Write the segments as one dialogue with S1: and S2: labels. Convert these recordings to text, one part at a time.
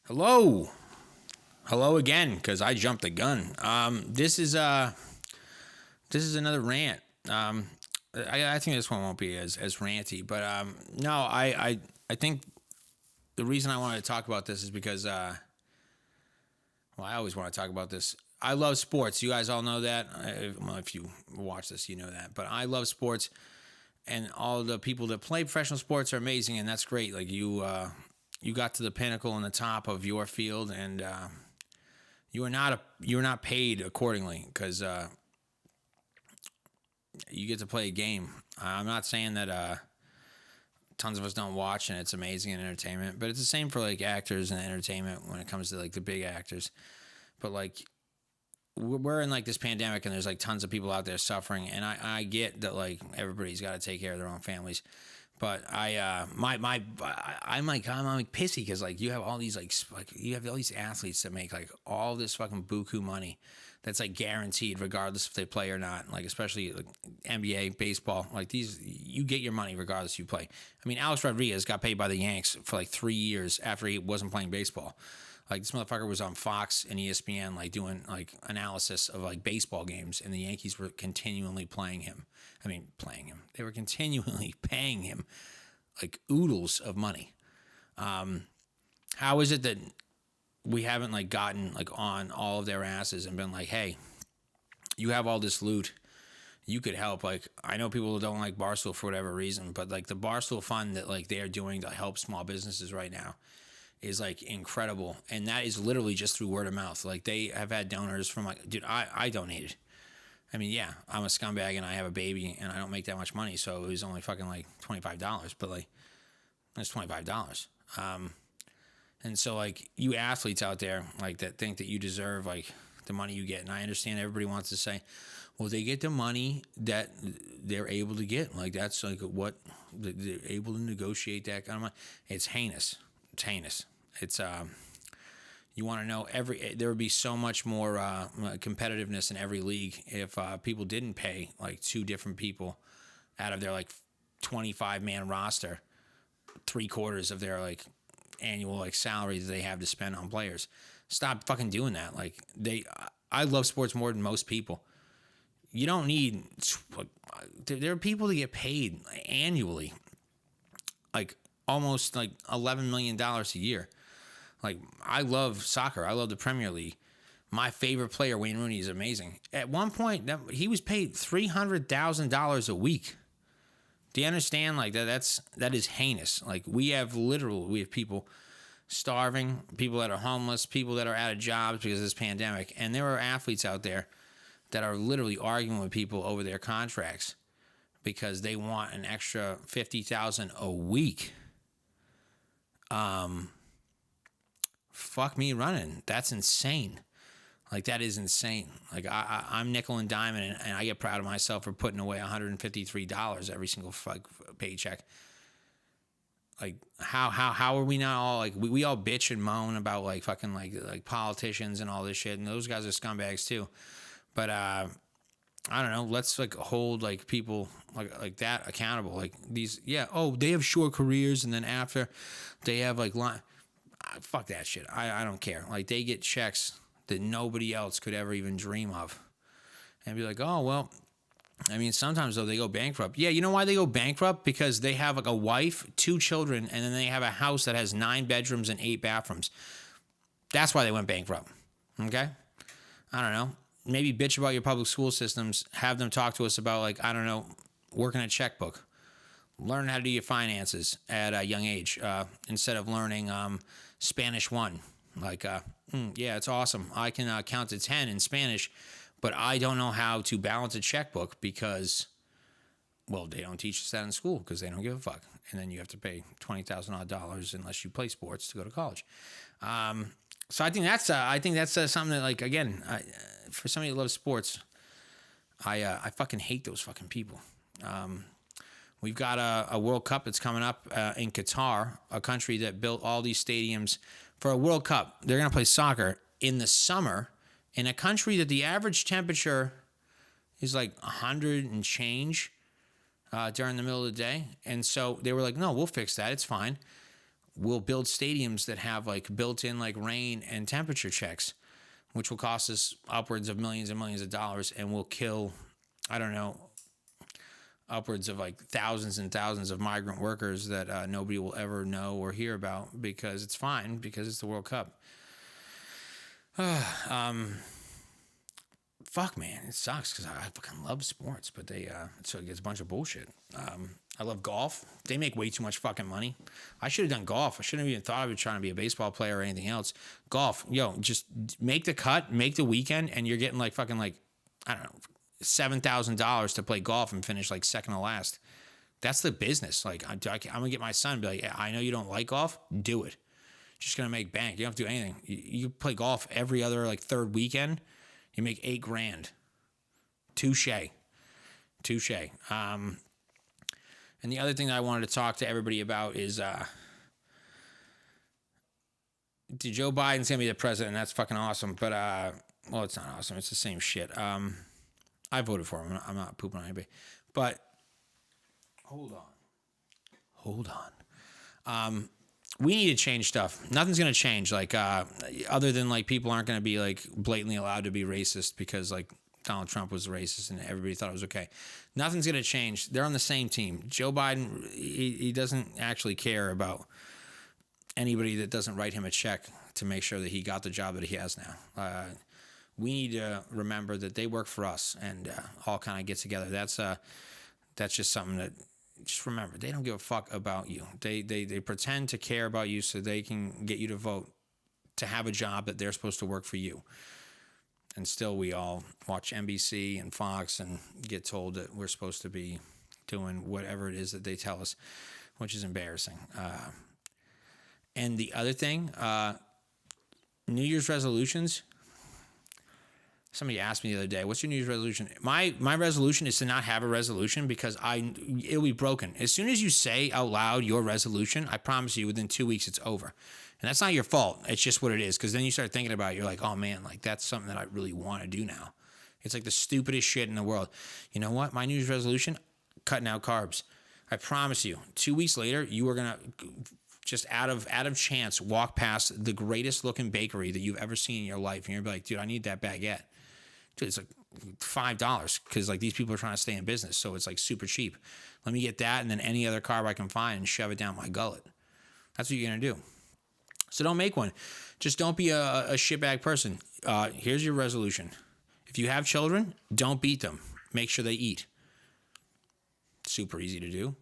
S1: Hello again, because I jumped the gun. This is another rant. I think this one won't be as ranty, but no, I think the reason I wanted to talk about this is because I always want to talk about this. I love sports. You guys all know that. Well, if you watch this, you know that. But I love sports, and all the people that play professional sports are amazing, and that's great. Like you got to the pinnacle and the top of your field, and you are not paid accordingly because you get to play a game. I'm not saying that tons of us don't watch and it's amazing and entertainment, but it's the same for like actors and entertainment when it comes to like the big actors. But like we're in like this pandemic and there's like tons of people out there suffering, and I get that like everybody's got to take care of their own families. But I'm like pissy because like you have all these like you have all these athletes that make like all this fucking buku money that's like guaranteed regardless if they play or not. Like especially like NBA, baseball, like these you get your money regardless if you play. I mean, Alex Rodriguez got paid by the Yanks for like 3 years after he wasn't playing baseball. Like this motherfucker was on Fox and ESPN like doing like analysis of like baseball games, and the Yankees were continually playing him. I mean, playing him. They were continually paying him like oodles of money. How is it that we haven't like gotten like on all of their asses and been like, hey, you have all this loot, you could help. Like I know people don't like Barstool for whatever reason, but like the Barstool fund that like they are doing to help small businesses right now is like incredible, and that is literally just through word of mouth. Like they have had donors from like, dude, I donated. I mean, yeah, I'm a scumbag and I have a baby and I don't make that much money, so it was only fucking like $25, but like it's $25. And so like you athletes out there like that think that you deserve like the money you get, and I understand everybody wants to say, well, they get the money that they're able to get. Like that's like what they're able to negotiate that kind of money. It's heinous. It's heinous. It's you want to know there would be so much more competitiveness in every league if people didn't pay like two different people out of their like 25-man roster 3/4 of their like annual like salary that they have to spend on players. Stop fucking doing that. Like I love sports more than most people. You don't need there are people that get paid annually like almost like $11 million a year. Like, I love soccer. I love the Premier League. My favorite player, Wayne Rooney, is amazing. At one point, he was paid $300,000 a week. Do you understand? Like, that is heinous. Like, we have people starving, people that are homeless, people that are out of jobs because of this pandemic. And there are athletes out there that are literally arguing with people over their contracts because they want an extra $50,000 a week. Fuck me running. That's insane. Like that is insane. Like I'm nickel and diamond, and I get proud of myself for putting away $153 every single paycheck. Like how are we not all like we all bitch and moan about like fucking like politicians and all this shit, and those guys are scumbags too. But I don't know. Let's like hold like people like that accountable. Like these, yeah. Oh, they have short careers, and then after they have like fuck that shit. I don't care. Like they get checks that nobody else could ever even dream of, and be like, oh well. I mean, sometimes though they go bankrupt. Yeah, you know why they go bankrupt? Because they have like a wife, 2 children, and then they have a house that has 9 bedrooms and 8 bathrooms. That's why they went bankrupt. Okay, I don't know. Maybe bitch about your public school systems. Have them talk to us about like I don't know, working a checkbook. Learn how to do your finances at a young age instead of learning Spanish 1. Like, yeah, it's awesome. I can count to 10 in Spanish, but I don't know how to balance a checkbook because, well, they don't teach us that in school because they don't give a fuck. And then you have to pay $20,000 unless you play sports to go to college. So I think that's something that, like, again, for somebody who loves sports, I fucking hate those fucking people. We've got a World Cup that's coming up in Qatar, a country that built all these stadiums for a World Cup. They're going to play soccer in the summer in a country that the average temperature is like 100 and change during the middle of the day. And so they were like, no, we'll fix that. It's fine. we'll build stadiums that have like built-in like rain and temperature checks, which will cost us upwards of millions and millions of dollars, and will kill, I don't know, upwards of like thousands and thousands of migrant workers that nobody will ever know or hear about, because it's fine, because it's the World Cup. Fuck, man, it sucks because I fucking love sports, but so it's a bunch of bullshit. I love golf. They make way too much fucking money. I should have done golf. I shouldn't have even thought of trying to be a baseball player or anything else. Golf, just make the cut, make the weekend, and you're getting like fucking like, I don't know, $7,000 to play golf and finish like second to last. That's the business. Like I'm gonna get my son, be like, I know you don't like golf, do it. Just gonna make bank. You don't have to do anything. You play golf every other like third weekend. You make $8,000. Touche. And the other thing that I wanted to talk to everybody about is Joe Biden's gonna be the president. That's fucking awesome. But well, it's not awesome. It's the same shit. I voted for him. I'm not pooping on anybody. But hold on. We need to change stuff. Nothing's going to change. Like, other than like people aren't going to be like blatantly allowed to be racist because like Donald Trump was racist and everybody thought it was okay. Nothing's going to change. They're on the same team. Joe Biden, he doesn't actually care about anybody that doesn't write him a check to make sure that he got the job that he has now. We need to remember that they work for us and all kind of get together. That's just something that, just remember, they don't give a fuck about you. They pretend to care about you so they can get you to vote to have a job that they're supposed to work for you. And still we all watch NBC and Fox and get told that we're supposed to be doing whatever it is that they tell us, which is embarrassing. And the other thing, New Year's resolutions. Somebody asked me the other day, what's your New Year's resolution? My resolution is to not have a resolution because it'll be broken. As soon as you say out loud your resolution, I promise you within 2 weeks it's over. And that's not your fault. It's just what it is. Because then you start thinking about it. You're like, oh man, like that's something that I really want to do now. It's like the stupidest shit in the world. You know what? My New Year's resolution, cutting out carbs. I promise you, 2 weeks later, you are going to just out of chance walk past the greatest looking bakery that you've ever seen in your life. And you're going to be like, dude, I need that baguette. Dude, it's like $5 because like these people are trying to stay in business, so it's like super cheap. Let me get that and then any other carb I can find and shove it down my gullet. That's what you're gonna do. So don't make one. Just don't be a shitbag person. Here's your resolution. If you have children, don't beat them. Make sure they eat. Super easy to do.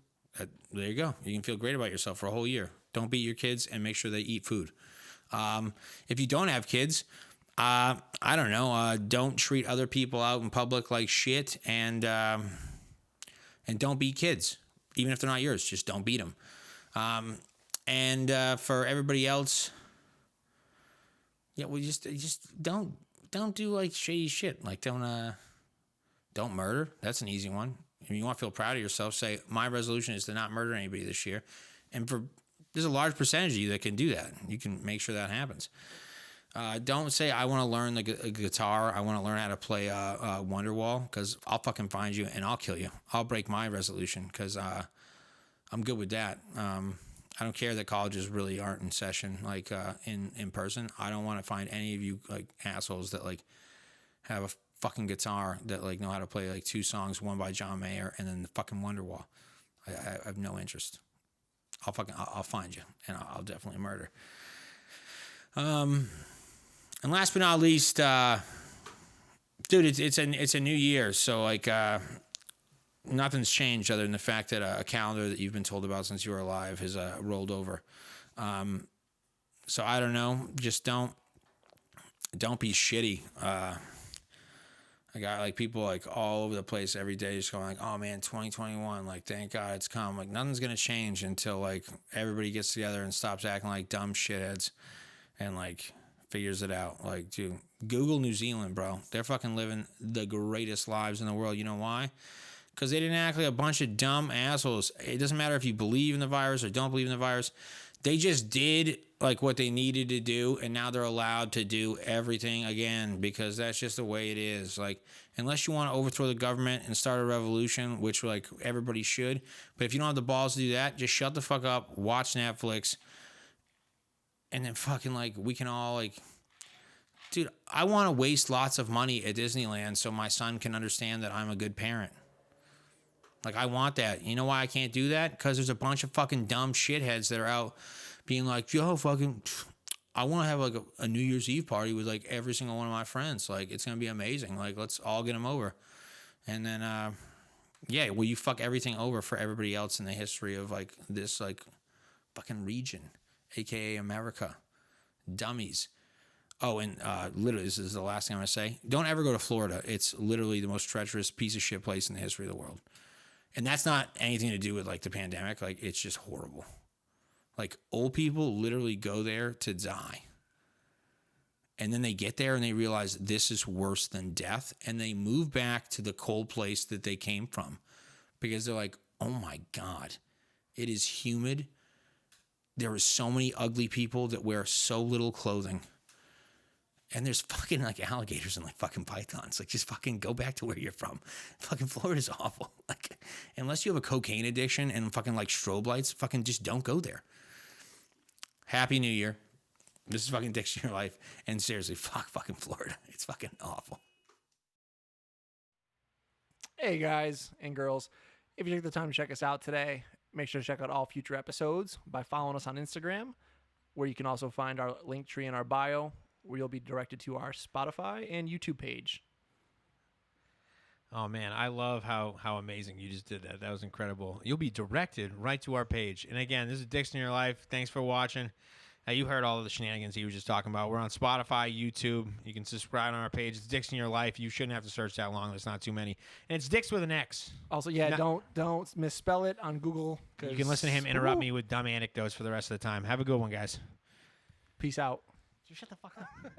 S1: There you go. You can feel great about yourself for a whole year. Don't beat your kids and make sure they eat food. If you don't have kids, I don't know. Don't treat other people out in public like shit, and don't beat kids, even if they're not yours. Just don't beat them. And for everybody else, yeah, we just don't do like shady shit. Like don't murder. That's an easy one. If you want to feel proud of yourself, say my resolution is to not murder anybody this year. And there's a large percentage of you that can do that. You can make sure that happens. Don't say I want to learn the guitar. I want to learn how to play Wonderwall, because I'll fucking find you and I'll kill you. I'll break my resolution because I'm good with that. I don't care that colleges really aren't in session like in person. I don't want to find any of you like assholes that like have a fucking guitar that like know how to play like 2 songs, one by John Mayer and then the fucking Wonderwall. I have no interest. I'll find you and I'll definitely murder. And last but not least, dude, it's a new year, so like nothing's changed other than the fact that a calendar that you've been told about since you were alive has rolled over. So I don't know, just don't be shitty. I got like people like all over the place every day just going like, oh man, 2021, like thank God it's come. Like nothing's gonna change until like everybody gets together and stops acting like dumb shitheads and like figures it out. Like, dude, Google New Zealand, bro. They're fucking living the greatest lives in the world. You know why? Because they didn't act like a bunch of dumb assholes. It doesn't matter if you believe in the virus or don't believe in the virus. They just did like what they needed to do, and now they're allowed to do everything again because that's just the way it is. Like, unless you want to overthrow the government and start a revolution, which like everybody should, but if you don't have the balls to do that, just shut the fuck up, watch Netflix, and then fucking like we can all like, dude, I want to waste lots of money at Disneyland so my son can understand that I'm a good parent. Like, I want that. You know why I can't do that? Because there's a bunch of fucking dumb shitheads that are out being like, yo, fucking, I want to have like a New Year's Eve party with like every single one of my friends. Like, it's going to be amazing. Like, let's all get them over. And then, yeah, well, you fuck everything over for everybody else in the history of like this like fucking region, aka America. Dummies. Oh, and literally, this is the last thing I'm going to say. Don't ever go to Florida. It's literally the most treacherous piece of shit place in the history of the world. And that's not anything to do with like the pandemic. Like, it's just horrible. Like, old people literally go there to die. And then they get there and they realize this is worse than death. And they move back to the cold place that they came from. Because they're like, oh my God, it is humid. There are so many ugly people that wear so little clothing. And there's fucking like alligators and like fucking pythons. Like, just fucking go back to where you're from. Fucking Florida's awful. Like, unless you have a cocaine addiction and fucking like strobe lights, fucking just don't go there. Happy New Year. This is fucking Dicks in Your Life. And seriously, fuck fucking Florida. It's fucking awful.
S2: Hey guys and girls, if you took the time to check us out today, make sure to check out all future episodes by following us on Instagram, where you can also find our link tree in our bio, where you'll be directed to our Spotify and YouTube page.
S3: Oh, man, I love how amazing you just did that. That was incredible. You'll be directed right to our page. And again, this is Dicks in Your Life. Thanks for watching. You heard all of the shenanigans he was just talking about. We're on Spotify, YouTube. You can subscribe on our page. It's Dicks in Your Life. You shouldn't have to search that long. There's not too many. And it's Dicks with an X.
S2: Also, yeah, don't misspell it on Google.
S3: You can listen to him interrupt me with dumb anecdotes for the rest of the time. Have a good one, guys.
S2: Peace out.
S3: Shut the fuck up.